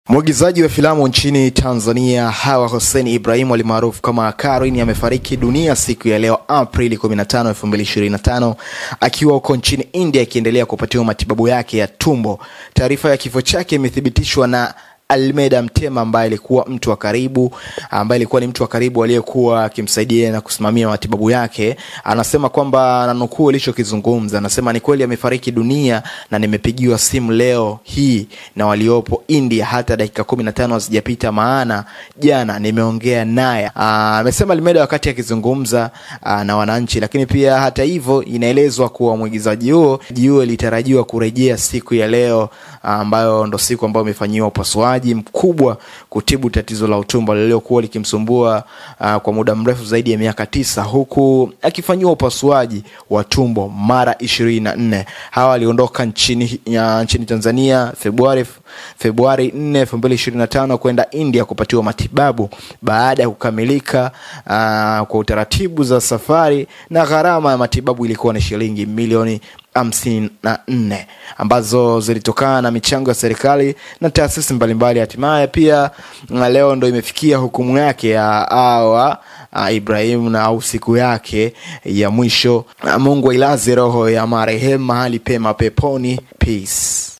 Mwigizaji wa filamu nchini Tanzania Hawa Hussein Ibrahim alimaarufu kama Karin amefariki dunia siku ya leo Aprili 15, 2025 akiwa huko nchini India akiendelea kupatiwa matibabu yake ya tumbo. Taarifa ya kifo chake imethibitishwa na Almeida Mtema ambaye alikuwa ni mtu wa karibu aliyekuwa akimsaidia na kusimamia matibabu yake. Anasema kwamba nanukuu alichokizungumza, anasema ni kweli amefariki dunia na nimepigiwa simu leo hii na waliopo India hata dakika 15 hazijapita, maana jana nimeongea naye. Amesema Almeida wakati akizungumza na wananchi. Lakini pia hata hivyo inaelezwa kuwa mwigizaji huo alitarajiwa kurejea siku ya leo ambayo ndo siku ambayo amefanyiwa upasuaji mkubwa kutibu tatizo la utumbo lililokuwa likimsumbua kwa muda mrefu zaidi ya miaka 9, huku akifanyiwa upasuaji wa tumbo mara 24. Hawa aliondoka nchini Tanzania Februari 4, 2025 kwenda India kupatiwa matibabu baada ya kukamilika kwa utaratibu za safari, na gharama ya matibabu ilikuwa ni shilingi milioni 54 ambazo zilitokana na michango ya serikali na taasisi mbalimbali. Hatimaye pia leo ndo imefikia hukumu yake ya Ibrahim na siku yake ya mwisho. Mungu ailaze roho ya marehemu mahali pema peponi. Peace.